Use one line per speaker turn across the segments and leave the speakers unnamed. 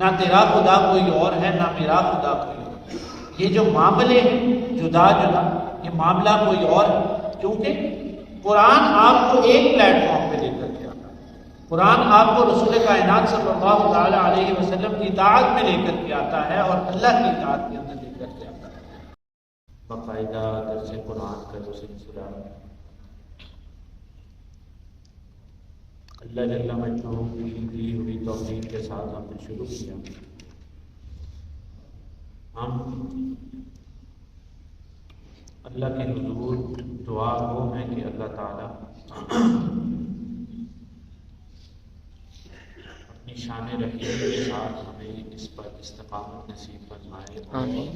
نہ تیرا خدا کوئی اور ہے نہ میرا خدا کوئی اور. یہ جو معاملے ہیں جدا جدا، یہ معاملہ کوئی اور ہے، کیونکہ قرآن آپ کو ایک پلیٹ فارم پہ لے کر کے آتا ہے. قرآن آپ کو رسول کائنات صلی اللہ تعالی علیہ وسلم کی اطاعت میں لے کر کے آتا ہے اور اللہ کی اطاعت کے اندر لے کر کے آتا ہے. باقاعدہ درس قرآن کا جو سلسلہ اللہ جل مجدہ کی دی ہوئی توفیق کے ساتھ ہم نے شروع کیا. ہم اللہ کے حضور دعا وہ ہے کہ اللہ تعالیٰ اپنی شان رحیم کے ساتھ ہمیں اس پر استقامت نصیب فرمائے. آمین.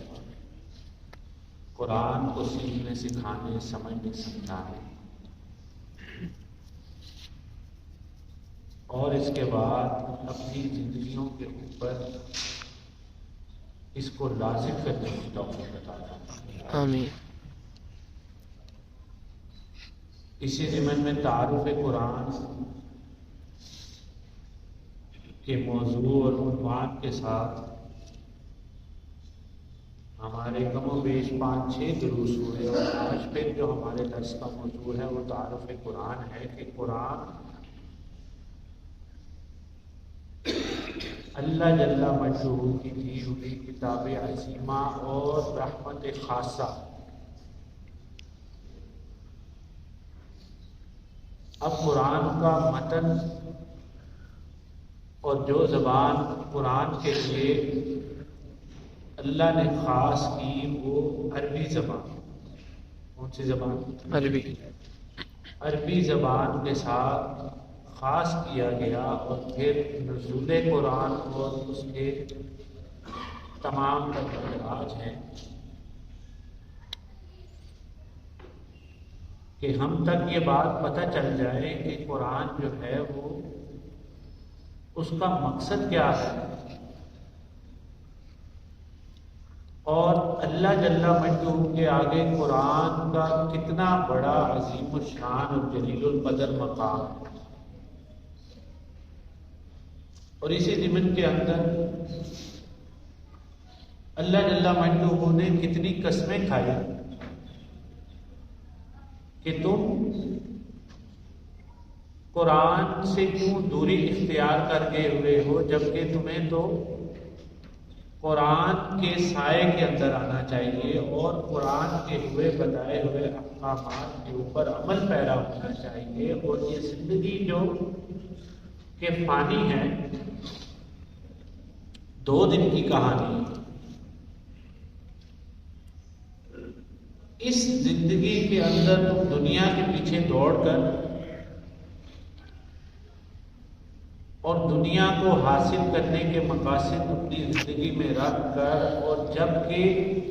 قرآن کو سیکھنے سکھانے سمجھنے سمجھانے اور اس کے بعد اپنی زندگیوں کے اوپر اس کو لازم کرنے کی توفیق عطا فرمائے.
آمین.
اسی ضمن میں تعارف قرآن کے موضوع اور عنوان کے ساتھ ہمارے کم و بیش 5-6 دروس ہوئے اور آج پھر جو ہمارے درس کا موضوع ہے وہ تعارف قرآن ہے کہ قرآن اللہ جل مجدہ کی دی ہوئی کتاب عظیمہ اور رحمت خاصہ. اب قرآن کا متن اور جو زبان قرآن کے لیے اللہ نے خاص کی وہ عربی زبان. کون سی زبان؟ عربی زبان کے ساتھ خاص کیا گیا. اور پھر نزول قرآن اور اس کے تمام تفصیلات ہیں کہ ہم تک یہ بات پتہ چل جائے کہ قرآن جو ہے وہ اس کا مقصد کیا ہے اور اللہ جل مجدہ کے آگے قرآن کا کتنا بڑا عظیم الشان اور جلیل القدر مقام ہے. اور اسی ضمن کے اندر اللہ جل مجدہ نے کتنی قسمیں کھائی کہ تم قرآن سے کیوں دوری اختیار کر گئے ہوئے ہو، جبکہ تمہیں تو قرآن کے سائے کے اندر آنا چاہیے اور قرآن کے ہوئے بتائے ہوئے احکامات کے اوپر عمل پیرا ہونا چاہیے. اور یہ زندگی جو کہ فانی ہے، 2 دن کی کہانی، اس زندگی کے اندر تم دنیا کے پیچھے دوڑ کر اور دنیا کو حاصل کرنے کے مقاصد اپنی زندگی میں رکھ کر اور جبکہ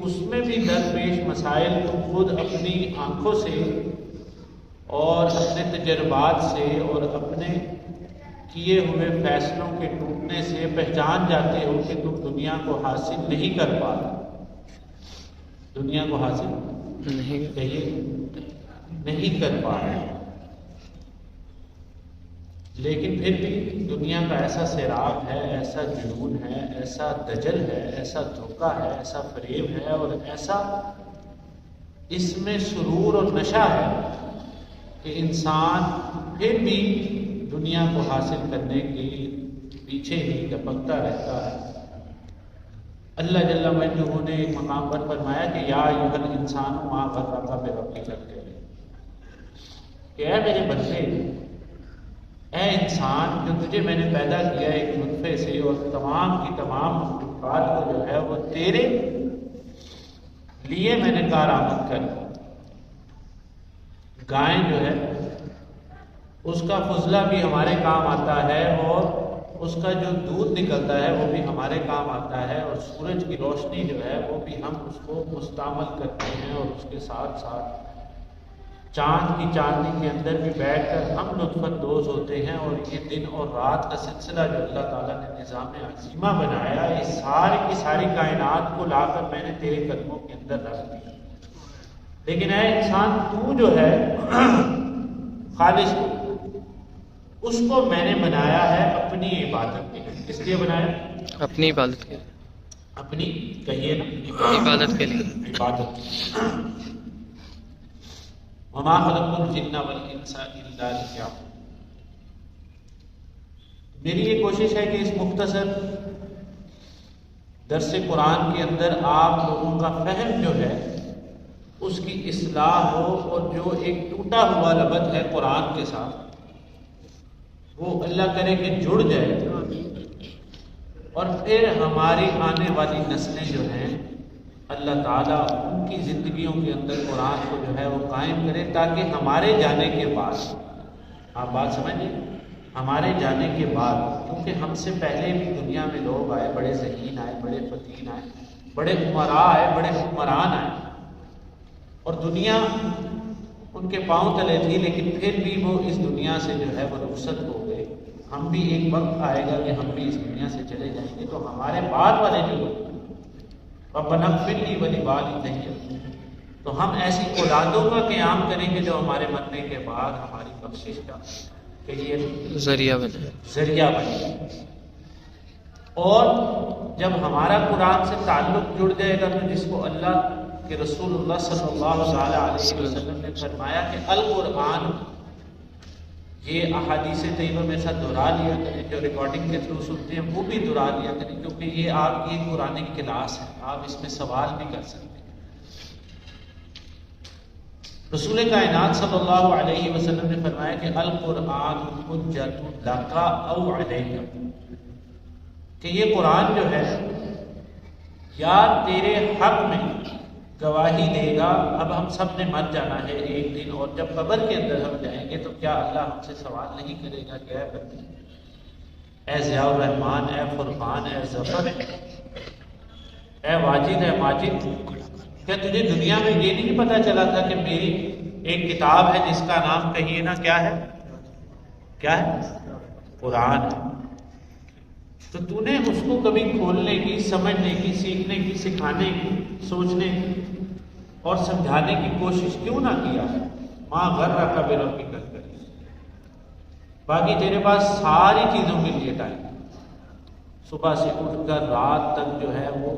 اس میں بھی درپیش مسائل تم خود اپنی آنکھوں سے اور اپنے تجربات سے اور اپنے کیے ہوئے فیصلوں کے ٹوٹنے سے پہچان جاتے ہو کہ تم دنیا کو حاصل نہیں کر پا رہے. دنیا کو حاصل نہیں کر پا رہے، لیکن پھر بھی دنیا کا ایسا سیراب ہے، ایسا جنون ہے، ایسا دجل ہے، ایسا دھوکہ ہے، ایسا فریب ہے اور ایسا اس میں سرور اور نشہ ہے کہ انسان پھر بھی دنیا کو حاصل کرنے کے پیچھے ہی لپکتا رہتا ہے. اللہ جل مجدہ نے ایک مقام پر فرمایا کہ یا ایھا الانسان ما غرک بربک الکریم، کہ اے میرے بندے، اے انسان، جو تجھے میں نے پیدا کیا ایک نطفے سے اور تمام کی تمام مخلوقات کو جو ہے وہ تیرے لیے میں نے کارآمد کر. گائے جو ہے اس کا فضلہ بھی ہمارے کام آتا ہے اور اس کا جو دودھ نکلتا ہے وہ بھی ہمارے کام آتا ہے، اور سورج کی روشنی جو ہے وہ بھی ہم اس کو مستعمل کرتے ہیں، اور اس کے ساتھ ساتھ چاند کی چاندنی کے اندر بھی بیٹھ کر ہم لطف اندوز ہوتے ہیں. اور یہ دن اور رات کا سلسلہ جو اللہ تعالیٰ نے نظام عظیمہ بنایا، اس ساری کی ساری کائنات کو لا کر میں نے تیرے قدموں کے اندر رکھ دیا. لیکن اے انسان، تو جو ہے خالص اس کو میں نے بنایا ہے اپنی عبادت کے لیے. کس لیے بنایا؟
اپنی عبادت کے لیے،
اپنی کہیے نا
عبادت کے لیے،
عبادت. وما خلقت الجن والانس الا ليعبدون. میری یہ کوشش ہے کہ اس مختصر درس قرآن کے اندر آپ لوگوں کا فہم جو ہے اس کی اصلاح ہو، اور جو ایک ٹوٹا ہوا ربط ہے قرآن کے ساتھ وہ اللہ کرے کہ جڑ جائے، اور پھر ہماری آنے والی نسلیں جو ہیں اللہ تعالیٰ ان کی زندگیوں کے اندر قرآن کو جو ہے وہ قائم کرے، تاکہ ہمارے جانے کے بعد، آپ بات سمجھیں، ہمارے جانے کے بعد، کیونکہ ہم سے پہلے بھی دنیا میں لوگ آئے، بڑے ذہین آئے، بڑے فقیر آئے، بڑے عمراء آئے، بڑے حکمران آئے، اور دنیا ان کے پاؤں تلے تھی، لیکن پھر بھی وہ اس دنیا سے جو ہے وہ رخصت ہو گئے. ہم بھی ایک وقت آئے گا کہ ہم بھی اس دنیا سے چلے جائیں گے، تو ہمارے بعد والے جو لوگ ربنا اغفر لی ولوالدی، تو ہم ایسی اولادوں کا قیام کریں گے جو ہمارے مرنے کے بعد ہماری بخشش کا کہ یہ
ذریعہ
بنے. اور جب ہمارا قرآن سے تعلق جڑ جائے گا، تو جس کو اللہ کہ رسول اللہ صلی اللہ علیہ وسلم نے فرمایا کہ القرآن، یہ احادیث طیبہ میں ساتھ دہرا لیا کریں، جو ریکارڈنگ کے تھرو سنتے ہیں وہ بھی دہرا لیا کریں، کیونکہ یہ آپ کی ایک قرآن کلاس ہے، آپ اس میں سوال بھی کر سکتے ہیں. رسول کائنات صلی اللہ علیہ وسلم نے فرمایا کہ القرآن حجۃ لک او علیک، کہ یہ قرآن جو ہے یا تیرے حق میں گواہی دے گا. اب ہم سب نے مر جانا ہے ایک دن، اور جب قبر کے اندر ہم جائیں گے تو کیا اللہ ہم سے سوال نہیں کرے گا کہ اے بندے، اے ضیاء الرحمان، اے فرقان، اے ظفر، اے واجد، اے ماجد، کیا تجھے دنیا میں یہ نہیں پتا چلا تھا کہ میری ایک کتاب ہے جس کا نام کہیے نا کیا ہے؟ کیا ہے؟ قرآن ہے. تو تو نے اس کو کبھی کھولنے کی، سمجھنے کی، سیکھنے کی، سکھانے کی، سوچنے کی اور سمجھانے کی کوشش کیوں نہ کیا؟ ماں غرک بربک الکریم. باقی تیرے پاس ساری چیزوں کے لیے ٹائم، صبح سے اٹھ کر رات تک جو ہے وہ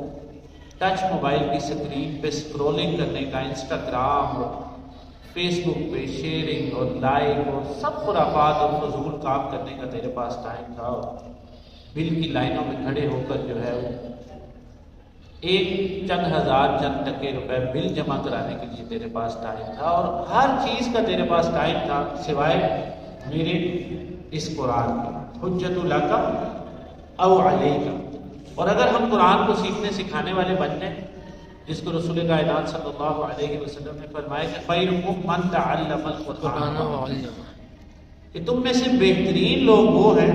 ٹچ موبائل کی سکرین پہ سکرولنگ کرنے کا، انسٹاگرام اور فیس بک پہ شیئرنگ اور لائک اور سب خرافات اور فضول کام کرنے کا تیرے پاس ٹائم تھا. بل کی لائنوں میں کھڑے ہو کر جو ہے وہ ایک چند ہزار چند ٹکے روپے بل جمع کرانے کے لیے تیرے پاس ٹائم تھا، اور ہر چیز کا تیرے پاس ٹائم تھا سوائے میرے اس قرآن کی. حجت لک او علیک. اور اگر ہم قرآن کو سیکھنے سکھانے والے بن جائیں، جس کو رسول کائنات صلی اللہ علیہ وسلم نے فرمایا کہ خیرکم من تعلم القرآن وعلمہ، کہ تم میں سے بہترین لوگ وہ ہیں.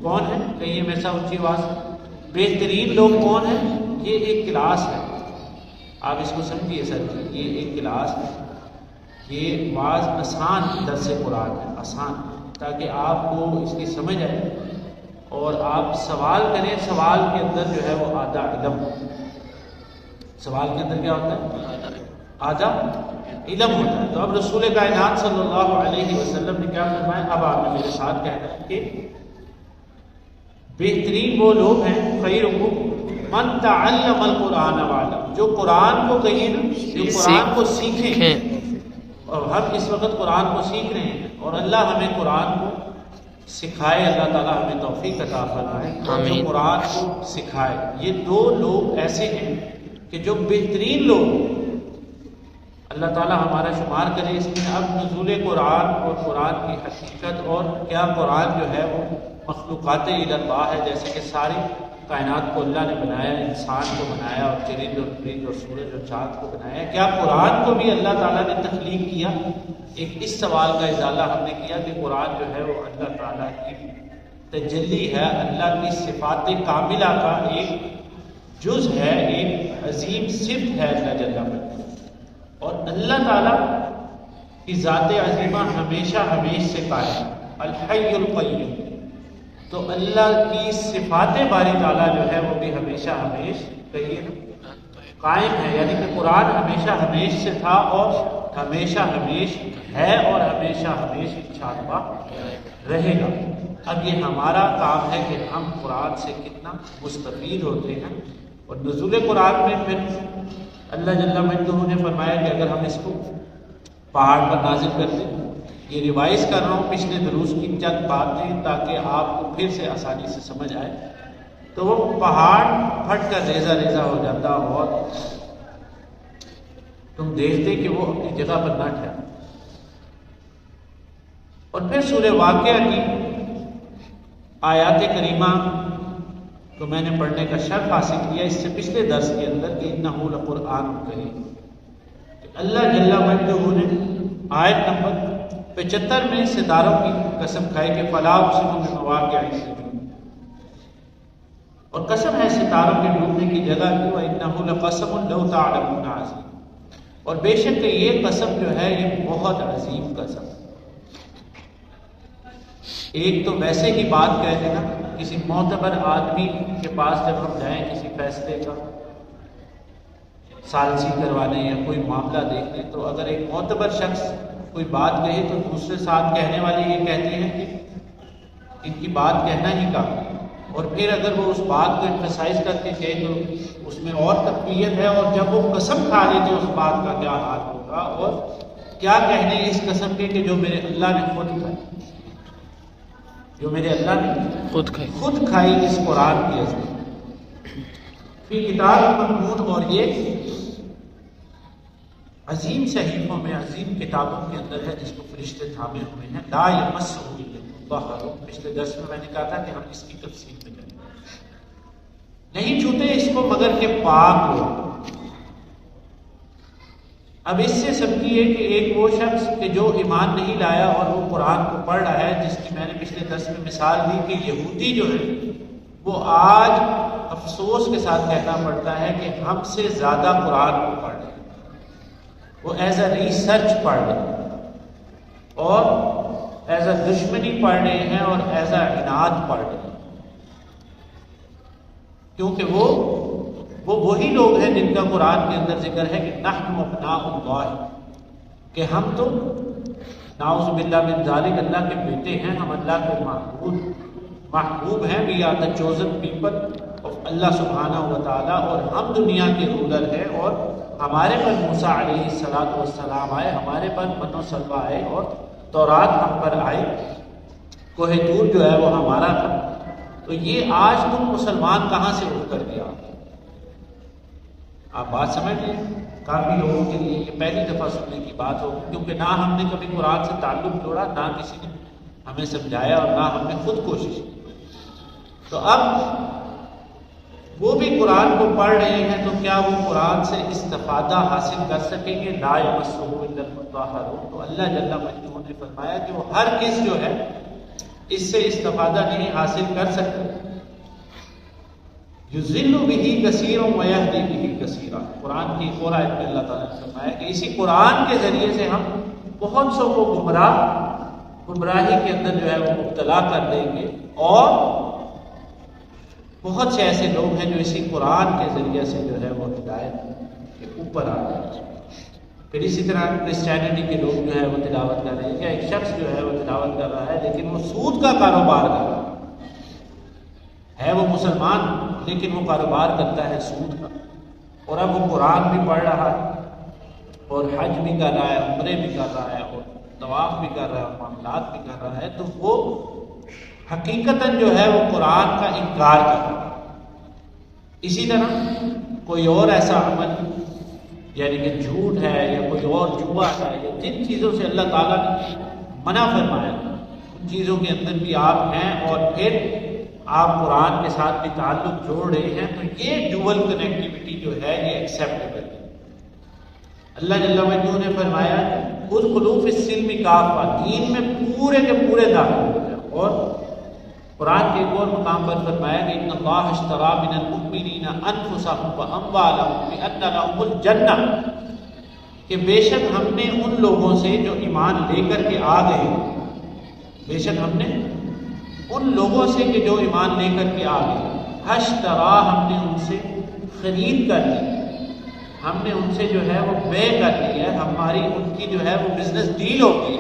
کون ہے؟ کہیے میں سا اونچی آواز. بہترین لوگ کون ہیں؟ یہ ایک کلاس ہے، آپ اس کو سمجھیے سر، یہ ایک کلاس ہے. یہ واز آسان درس قرآن ہے، آسان، تاکہ آپ کو اس کی سمجھ آئے اور آپ سوال کریں. سوال کے اندر جو ہے وہ آدھا علم، سوال کے اندر کیا ہوتا ہے؟ آدھا علم ہوتا ہے. تو اب رسول کائنات صلی اللہ علیہ وسلم نے کیا فرمایا؟ اب آپ نے میرے ساتھ کہنا ہے کہ بہترین وہ لوگ ہیں، خیرکم من تعلم القرآن وعلم، جو قرآن کو کہیے نا، جو قرآن کو سیکھیں. اور ہم اس وقت قرآن کو سیکھ رہے ہیں، اور اللہ ہمیں قرآن کو سکھائے، اللہ تعالیٰ ہمیں توفیق عطا فرمائے اور جو قرآن کو سکھائے. یہ دو لوگ ایسے ہیں کہ جو بہترین لوگ، اللہ تعالیٰ ہمارا شمار کرے اس میں. اب نزول قرآن اور قرآن کی حقیقت، اور کیا قرآن جو ہے وہ مخلوقات اللہ ہے، جیسے کہ ساری کائنات کو اللہ نے بنایا، انسان کو بنایا اور چرند اور پرند اور سورج اور چاند کو بنایا. کیا قرآن کو بھی اللہ تعالیٰ نے تخلیق کیا؟ ایک اس سوال کا ازالہ ہم نے کیا کہ قرآن جو ہے وہ اللہ تعالیٰ کی تجلی ہے، اللہ کی صفات کاملہ کا ایک جز ہے، ایک عظیم صفت ہے اللہ جل وعلا. اور اللہ تعالیٰ کی ذات عظیمہ ہمیشہ ہمیش سے قائم، الحی القیوم. تو اللہ کی صفات باری تعالیٰ جو ہے وہ بھی ہمیشہ ہمیش کہیے قائم ہے، یعنی کہ قرآن ہمیشہ ہمیش سے تھا اور ہمیشہ ہمیش ہے اور ہمیشہ ہمیش چھاپا رہے گا. اب یہ ہمارا کام ہے کہ ہم قرآن سے کتنا مستفید ہوتے ہیں. اور نزول قرآن میں پھر اللہ جل مجدہ نے فرمایا کہ اگر ہم اس کو پہاڑ پر نازل کر دیں. یہ ریوائز کر رہا ہوں پچھلے دروس کی چند باتیں تاکہ آپ کو پھر سے آسانی سے سمجھ آئے. تو وہ پہاڑ پھٹ کر ریزہ ریزہ ہو جاتا اور تم دیکھتے کہ وہ اپنی جگہ پر نہ ٹھہرا. اور پھر سورہ واقعہ کی آیات کریمہ تو میں نے پڑھنے کا شرف حاصل کیا اس سے پچھلے درس کے اندر کہ انہ لقرآن کریم. اللہ جل مجدہ نے آیت نمبر 75 میں ستاروں کی قسم کھائی کہ فلا اقسم بمواقع النجوم، اور قسم ہے ستاروں کے ڈوبنے کی جگہ کی. وانہ لقسم لو تعلمون عظیم، اور بے شک کہ یہ قسم جو ہے یہ بہت عظیم قسم. ایک تو ویسے ہی بات کہہ دینا، کسی معتبر آدمی کے پاس جب ہم جائیں کسی فیصلے کا ثالثی کروانے یا کوئی معاملہ دیکھنے، تو اگر ایک معتبر شخص کوئی بات کہے تو دوسرے ساتھ کہنے والے یہ کہتے ہیں کہ ان کی بات کہنا ہی کافی ہے. اور پھر اگر وہ اس بات کو ایمفسائز کر کے کہے تو اس میں اور تقویت ہے. اور جب وہ قسم کھا لے تو اس بات کا کیا حال ہوگا، اور کیا کہنے اس قسم کے کہ جو میرے اللہ نے خود کھائی، جو میرے اللہ نے خود کھائی اس قرآن کی عظمت. پھر کتاب مضمون، اور یہ عظیم صحیفوں میں عظیم کتابوں کے اندر ہے جس کو فرشتے تھامے ہوئے ہیں. لا یمسہ الا المطہرون. پچھلے درس میں نے کہا تھا کہ ہم اس کی تفصیل میں کریں گے. نہیں چھوتے اس کو مگر کہ پاک ہو. اب اس سے سمجھیے کہ ایک وہ شخص کہ جو ایمان نہیں لایا اور وہ قرآن کو پڑھ رہا ہے، جس کی میں نے پچھلے درس میں مثال دی کہ یہودی جو ہے وہ آج افسوس کے ساتھ کہنا پڑتا ہے کہ ہم سے زیادہ قرآن کو پڑھ رہے ہیں. وہ ایز اے ریسرچ پڑھ رہے ہیں اور ایز اے دشمنی پڑھ رہے ہیں اور ایز اے عناد پڑھ رہے ہیں، کیونکہ وہ وہی لوگ ہیں جن کا قرآن کے اندر ذکر ہے کہ نحن ابناء اللہ، کہ ہم تو نعوذ باللہ من ذالک اللہ کے بیٹے ہیں، ہم اللہ کے محبوب ہیں. We are the chosen people of Allah سبحانہ و تعالیٰ، اور ہم دنیا کے رولر ہیں. اور ہمارے پر موسیٰ علیہ السلام آئے، ہمارے پر من و سلوہ آئے، اور تورات ہم پر آئے. کوہ طور جو ہے وہ ہمارا تھا. تو یہ آج تم مسلمان کہاں سے اٹھ کر گیا؟ آپ بات سمجھ لیں. کافی لوگوں کے لیے یہ پہلی دفعہ سننے کی بات ہوگی، کیونکہ نہ ہم نے کبھی قرآن سے تعلق جوڑا، نہ کسی نے ہمیں سمجھایا، اور نہ ہم نے خود کوشش کی. تو اب وہ بھی قرآن کو پڑھ رہے ہیں تو کیا وہ قرآن سے استفادہ حاصل کر سکیں گے؟ لا یمسہ الا المطہرون. تو اللہ جل مجدہ نے فرمایا کہ وہ ہر کس جو ہے اس سے استفادہ نہیں حاصل کر سکتے. یضل بہ کثیرا ویہدی بہ کثیرا. قرآن کی ایک اور آیت میں اللہ تعالیٰ نے فرمایا کہ اسی قرآن کے ذریعے سے ہم بہت سو کو گمراہی کے اندر جو ہے وہ مبتلا کر دیں گے، اور بہت سے ایسے لوگ ہیں جو اسی قرآن کے ذریعے سے جو ہے وہ ہدایت کے اوپر آ رہے ہیں. پھر اسی طرح کرسچینٹی کے لوگ جو ہے وہ تلاوت کر رہے ہیں. کیا ایک شخص جو ہے وہ تلاوت کر رہا ہے لیکن وہ سود کا کاروبار کر رہا ہے وہ مسلمان لیکن وہ کاروبار کرتا ہے سود کا. اور اب وہ قرآن بھی پڑھ رہا ہے اور حج بھی کر رہا ہے، عمرے بھی کر رہا ہے، اور طواف بھی کر رہا ہے، اور معاملات بھی کر رہا ہے. تو وہ حقیقتاً جو ہے وہ قرآن کا انکار کر رہا ہے. اسی طرح کوئی اور ایسا عمل یعنی کہ جھوٹ ہے یا کوئی اور جوا ہے یا جن چیزوں سے اللہ تعالیٰ نے منع فرمایا ان چیزوں کے اندر بھی آپ ہیں، اور پھر آپ قرآن کے ساتھ بھی تعلق جوڑ رہے ہیں، تو یہ ڈوئل کنیکٹیوٹی جو ہے یہ ایکسیپٹیبل ہے. اللہ جل وعلا نے فرمایا ادخلوا فی السلم کافہ، دین میں پورے کے پورے داخل ہو جائیں. اور قرآن کے ایک اور مقام پر فرمایا کہ ان اللہ اشتری من المؤمنین انفسهم واموالهم بان لهم الجنہ، کہ بے شک ہم نے ان لوگوں سے جو ایمان لے کر کے آ گئے، بے شک ہم نے ان لوگوں سے کہ جو ایمان لے کر کے آ گئے، اشترا ہم نے ان سے خرید کر لی، ہم نے ان سے جو ہے وہ بے کر لی ہے، ہماری ان کی جو ہے وہ بزنس ڈیل ہو گئی.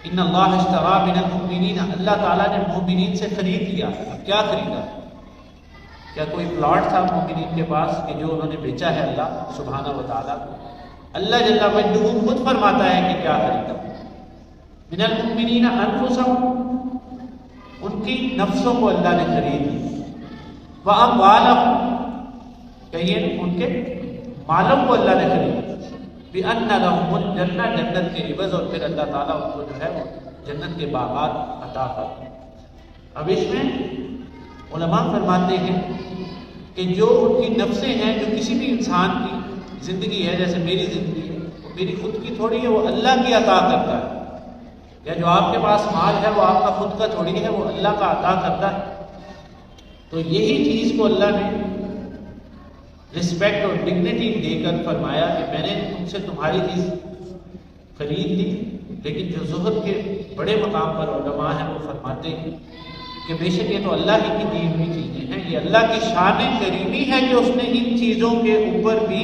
ان اللہ اشتری من المؤمنین، اللہ تعالیٰ نے مومنین سے خرید لیا. اب کیا خریدا؟ کیا کوئی پلاٹ تھا مومنین کے پاس کہ جو انہوں نے بیچا ہے اللہ سبحانہ و تعالیٰ کو؟ اللہ جل وعلا خود فرماتا ہے کہ کیا خریدا. من المؤمنین انفسهم، ان کی نفسوں کو اللہ نے خرید لی. واموالهم، کہیے ان کے مالوں کو اللہ نے خرید لی. بِأَنَّ لَهُمُ الْجَنَّةَ، جنت کے عوض، اور پھر اللہ تعالیٰ ان کو جو ہے وہ جنت کے باغات عطا کرتا. اب اس میں علماء فرماتے ہیں کہ جو ان کی نفسیں ہیں، جو کسی بھی انسان کی زندگی ہے، جیسے میری زندگی ہے، وہ میری خود کی تھوڑی ہے، وہ اللہ کی عطا کرتا ہے. یا جو آپ کے پاس مال ہے وہ آپ کا خود کا تھوڑی ہے، وہ اللہ کا عطا کرتا ہے. تو یہی چیز کو اللہ نے رسپیکٹ اور ڈگنیٹی دے کر فرمایا کہ میں نے تم سے تمہاری چیز خرید لی. لیکن جو زہد کے بڑے مقام پر علماء ہیں وہ فرماتے ہیں کہ بے شک یہ تو اللہ ہی کی دی ہوئی چیزیں ہیں، یہ اللہ کی شان کریمی ہے کہ اس نے ان چیزوں کے اوپر بھی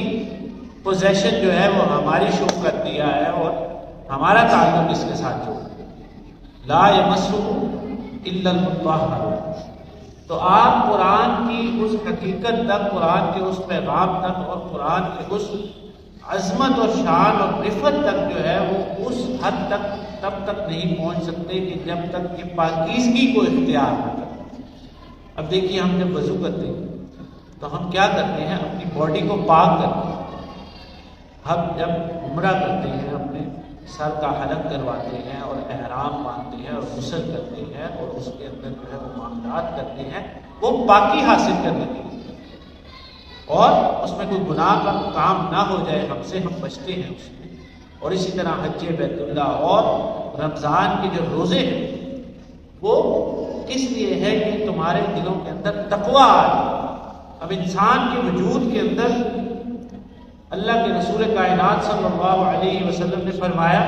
پوزیشن جو ہے وہ ہماری شو کر دیا ہے اور ہمارا تعلق اس کے ساتھ جوڑ. لا یمسہ الا المطہرون. تو آپ قرآن کی اس حقیقت تک، قرآن کے اس پیغام تک اور قرآن کے اس عظمت اور شان اور رفت تک جو ہے وہ اس حد تک تب تک نہیں پہنچ سکتے کہ جب تک کہ پاکیزگی کو اختیار نہ کریں. اب دیکھیے ہم جب وضو کرتے ہیں تو ہم کیا کرتے ہیں؟ اپنی باڈی کو پاک کرتے ہیں. ہم جب عمرہ کرتے ہیں اپنے سر کا حلق کرواتے ہیں اور احرام باندھتے ہیں اور غسل کرتے ہیں اور اس کے اندر جو ہے وہ معاملات کرتے ہیں، وہ پاکی حاصل کرنے کے لیے، اور اس میں کوئی گناہ کا کام نہ ہو جائے ہم سے، ہم بچتے ہیں اس میں. اور اسی طرح حج بیت اللہ اور رمضان کے جو روزے ہیں وہ اس لیے ہے کہ تمہارے دلوں کے اندر تقویٰ آئے. اب انسان کے وجود کے اندر اللہ کے رسول کائنات صلی اللہ علیہ وسلم نے فرمایا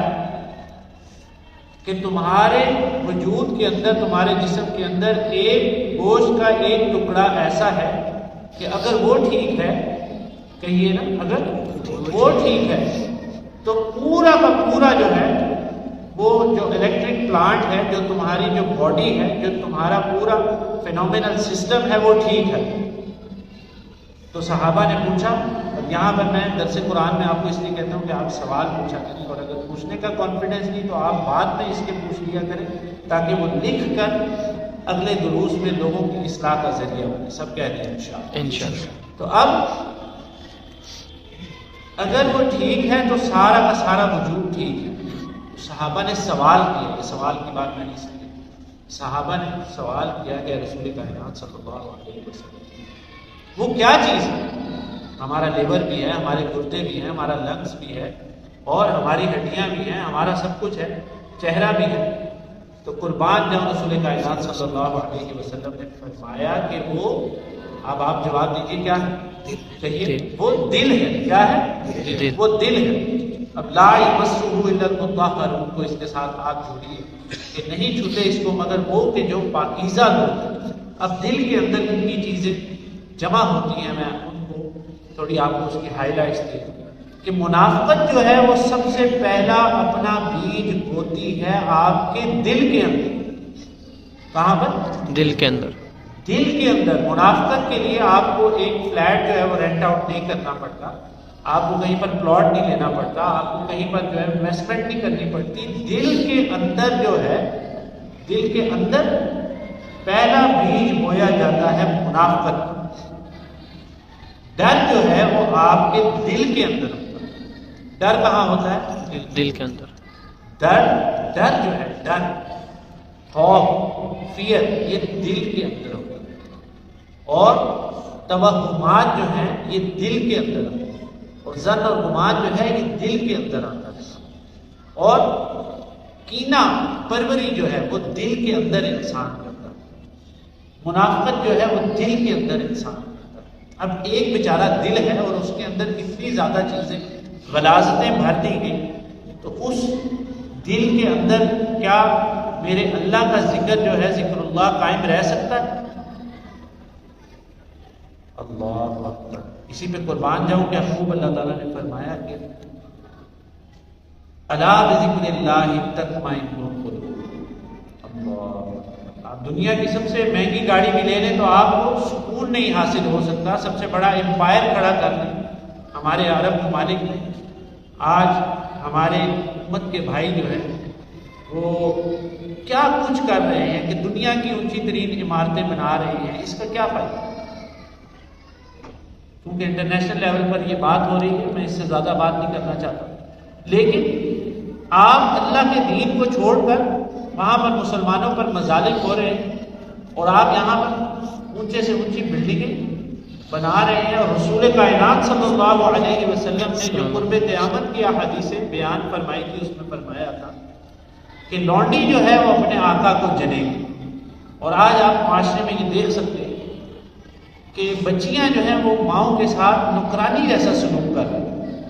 کہ تمہارے وجود کے اندر، تمہارے جسم کے اندر ایک گوشت کا ایک ٹکڑا ایسا ہے کہ اگر وہ ٹھیک ہے، کہیے نا، اگر وہ ٹھیک ہے تو پورا کا پورا جو ہے وہ جو الیکٹرک پلانٹ ہے، جو تمہاری جو باڈی ہے، جو تمہارا پورا فینومینل سسٹم ہے وہ ٹھیک ہے. تو صحابہ نے پوچھا، اور یہاں پر میں درس قرآن میں آپ کو اس لیے کہتا ہوں کہ آپ سوال پوچھا کریں، اور اگر پوچھنے کا کانفیڈنس نہیں تو آپ بعد میں اس کے پوچھ لیا کریں تاکہ وہ لکھ کر اگلے دروس میں لوگوں کی اصلاح کا ذریعہ بنے. سب کہتے ہیں انشاءاللہ. تو اب اگر وہ ٹھیک ہے تو سارا کا سارا وجود ٹھیک ہے. صحابہ نے سوال کیا، یہ سوال کی بات میں نہیں سمجھی. صحابہ نے سوال کیا کہ رسول کائنات صلی اللہ علیہ وسلم وہ کیا چیز ہے؟ ہمارا لیور بھی ہے، ہمارے گردے بھی ہیں، ہمارا لنگس بھی ہے، اور ہماری ہڈیاں بھی ہیں، ہمارا سب کچھ ہے، چہرہ بھی ہے. تو قربان جاؤں رسول کائنات صلی اللہ علیہ وسلم نے فرمایا کہ وہ، اب آپ جواب دیجیے کیا ہے؟ کہیے وہ دل ہے. کیا ہے؟ وہ دل ہے. اب لا یمسہ الا المطہرون کو اس کے ساتھ آپ جوڑیے کہ نہیں چھوتے اس کو مگر وہ کہ جو پاکیزہ لوگ ہیں. اب دل کے اندر کتنی چیزیں جمع ہوتی ہیں، میں ان کو تھوڑی آپ کو اس کی ہائی لائٹس دے دوں کہ منافقت جو ہے وہ سب سے پہلا اپنا بیج بوتی ہے آپ کے دل کے اندر. کہاں پر؟ دل کے اندر. دل کے اندر. منافقت کے لیے آپ کو ایک فلیٹ جو ہے وہ رینٹ آؤٹ نہیں کرنا پڑتا، آپ کو کہیں پر پلاٹ نہیں لینا پڑتا، آپ کو کہیں پر جو ہے انویسٹمنٹ نہیں کرنی پڑتی. دل کے اندر جو ہے، دل کے اندر پہلا بیج بویا جاتا ہے منافقت. ڈر جو ہے وہ آپ کے دل کے اندر ہوتا ہے. ڈر کہاں ہوتا ہے؟ دل کے اندر. ڈر جو ہے، ڈر، خوف، فیئر، یہ دل کے اندر ہوتا ہے. اور توہمات جو ہیں یہ دل کے اندر ہوتا ہے. اور ظن اور گمان جو ہے یہ دل کے اندر آتا ہے. اور کینہ پروری جو ہے وہ دل کے اندر انسان کرتا ہے. منافقت جو ہے وہ دل کے اندر انسان کرتا ہے. اب ایک بیچارہ دل ہے اور اس کے اندر اتنی زیادہ چیزیں، غلاظتیں بھر دی گئی، تو اس دل کے اندر کیا میرے اللہ کا ذکر جو ہے، ذکر اللہ قائم رہ سکتا ہے؟ اللہ اکبر. اسی پہ قربان جاؤں کہ خوب اللہ تعالیٰ نے فرمایا کہ الا بذکر اللہ تطمئن القلوب. آپ دنیا کی سب سے مہنگی گاڑی بھی لے لیں تو آپ کو سکون نہیں حاصل ہو سکتا. سب سے بڑا امپائر کھڑا کر لیں ہمارے عرب ممالک نے. آج ہمارے امت کے بھائی جو ہیں وہ کیا کچھ کر رہے ہیں کہ دنیا کی اونچی ترین عمارتیں بنا رہے ہیں. اس کا کیا فائدہ؟ کیونکہ انٹرنیشنل لیول پر یہ بات ہو رہی ہے، میں اس سے زیادہ بات نہیں کرنا چاہتا. لیکن آپ اللہ کے دین کو چھوڑ کر وہاں پر مسلمانوں پر مظالم ہو رہے ہیں اور آپ یہاں پر اونچے سے اونچی بلڈنگیں بنا رہے ہیں. اور رسول کائنات صلی اللہ علیہ وسلم نے جو قرب قیامت کی احادیثیں بیان فرمائی تھی اس میں فرمایا تھا کہ لونڈی جو ہے وہ اپنے آقا کو جنے گی. اور آج آپ معاشرے میں یہ دیکھ سکتے ہیں کہ بچیاں جو ہیں وہ ماؤں کے ساتھ نوکرانی جیسا سلوک کر رہی ہیں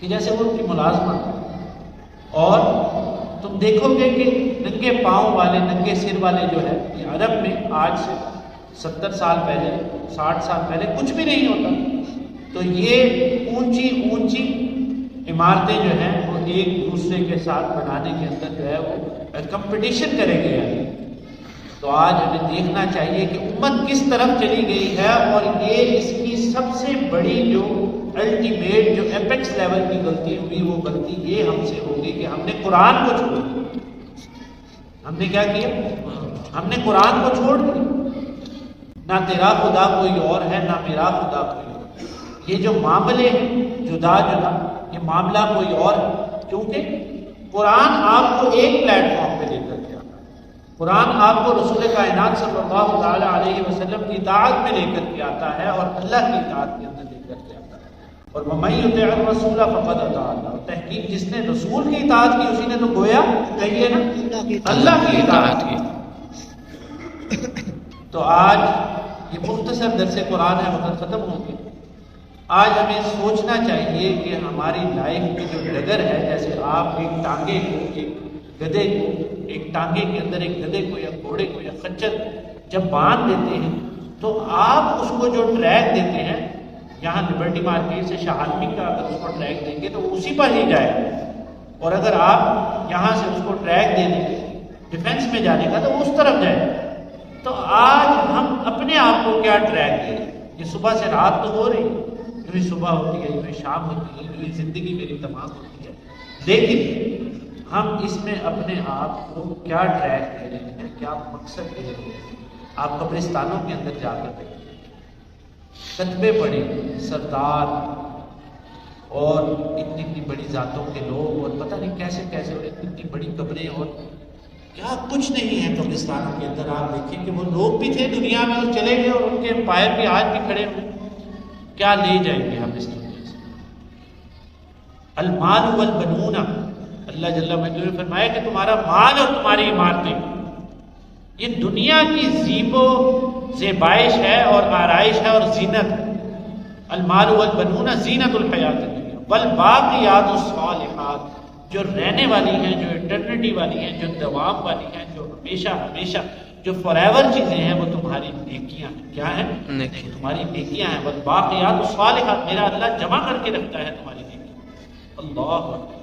کہ جیسے وہ ان کی ملازمت ہے. اور تم دیکھو گے کہ ننگے پاؤں والے ننگے سر والے جو ہے یہ عرب میں آج سے 70 سال پہلے 60 سال پہلے کچھ بھی نہیں ہوتا. تو یہ اونچی اونچی عمارتیں جو ہیں وہ ایک دوسرے کے ساتھ بنانے کے اندر جو ہے وہ کمپٹیشن کرے گئے. تو آج ہمیں دیکھنا چاہیے کہ امت کس طرف چلی گئی ہے. اور یہ اس کی سب سے بڑی جو الٹیمیٹ جو ایپیکس لیول کی غلطی ہوئی وہ غلطی یہ ہم سے ہوگی کہ ہم نے قرآن کو چھوڑ دیا. ہم نے کیا کیا؟ ہم نے قرآن کو چھوڑ دیا. نہ تیرا خدا کوئی اور ہے نہ میرا خدا کوئی اور. یہ جو معاملے ہیں جدا جدا یہ معاملہ کوئی اور ہے. کیونکہ قرآن آپ کو ایک پلیٹ فارم پہ لے کر کے آتا ہے. قرآن آپ کو رسول کائنات صلی اللہ تعالی علیہ وسلم کی اطاعت میں لے کر کے آتا ہے اور اللہ کی اطاعت کے اندر لے کر کے آتا ہے. اور وَمَن يُطِعِ الرَّسُولَ فَقَدْ أَطَاعَ اللَّهَ. تحقیق جس نے رسول کی اطاعت کی اسی نے تو گویا کہیے نا اللہ کی اطاعت کی. تو آج یہ مختصر درس قرآن ہے وقت ختم ہو گیا. آج ہمیں سوچنا چاہیے کہ ہماری لائف کی جو ڈگر ہے جیسے آپ ایک ٹانگے کو ایک گدھے کو ایک ٹانگے کے اندر ایک گدھے کو یا گھوڑے کو یا خچر جب باندھ دیتے ہیں تو آپ اس کو جو ٹریک دیتے ہیں یہاں لبرٹی مارکیٹ سے شاہ عالمی کا اگر اس کو ٹریک دیں گے تو اسی پر ہی جائے گا. اور اگر آپ یہاں سے اس کو ٹریک دے دیں گے ڈیفینس میں جانے کا تو اس طرف جائے گا. تو آج ہم اپنے آپ کو کیا ٹریک دے رہے ہیں؟ یہ صبح سے رات تو ہو رہی ہے، یوں ہی صبح ہوتی ہے یوں ہی شام ہوتی ہے یوں ہی زندگی میری تمام ہوتی ہے. لیکن ہم اس میں اپنے آپ کو کیا ٹریک دے رہے ہیں، کیا مقصد دے رہے ہیں؟ آپ قبرستانوں کے اندر جا کر دیکھیں، کتبے پڑے سردار اور اتنی اتنی بڑی ذاتوں کے لوگ اور پتہ نہیں کیسے کیسے اور اتنی بڑی قبریں اور کیا کچھ نہیں ہے قبرستانوں کے اندر. آپ دیکھیں کہ وہ لوگ بھی تھے دنیا میں اور چلے گئے اور ان کے امپائر بھی آج بھی کھڑے ہوئے. کیا لے جائیں گے ہم اس دنیا سے؟ المال والبنون، اللہ جل مجدہ نے فرمایا کہ تمہارا مال اور تمہاری عمارتیں یہ دنیا کی زیب و زیبائش ہے اور آرائش ہے اور زینت ہے. المال والبنون زینت الحیات الدنیا والباقیات الصالحات جو رہنے والی ہیں، جو ایٹرنٹی والی ہیں، جو دوام والی ہیں، جو ہمیشہ ہمیشہ جو فار ایور چیزیں ہیں وہ تمہاری نیکیاں ہیں. کیا ہیں؟ تمہاری نیکیاں ہیں. والباقیات الصالحات میرا اللہ جمع کر کے رکھتا ہے تمہاری نیکیاں. اللہ اکبر.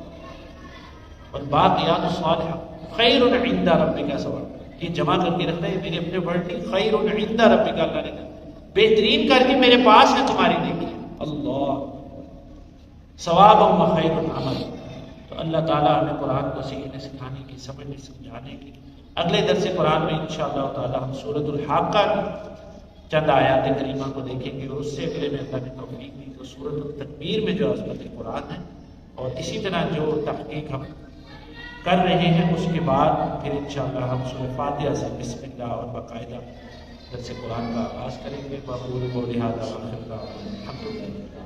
والباقیات الصالحات خیر عند ربک ثواب، یہ جمع کر کے رکھتا ہے. میرے اپنے ورڈ نہیں، خیر عند ربک، اللہ نے کہا بہترین کر کے میرے پاس ہے تمہاری نیکیاں. اللہ ثواب و خیر العمل. تو اللہ تعالیٰ ہمیں قرآن کو سیکھنے سکھانے کی سمجھنے سمجھانے کی. اگلے درس قرآن میں انشاءاللہ تعالیٰ ہم سورۃ الحاقہ کی چند آیات کریمہ کو دیکھیں گے اور اس سے اگلے میں اللہ نے توفیق دی تو سورۃ التکبیر میں جو عظمت قرآن ہے. اور اسی طرح جو تحقیق ہم کر رہے ہیں اس کے بعد پھر انشاءاللہ ہم سورۃ فاتحہ سے بسم اللہ اور باقاعدہ درس قرآن کا آغاز کریں گے. بقول قولی ھذا واخر دعوانا الحمدللہ.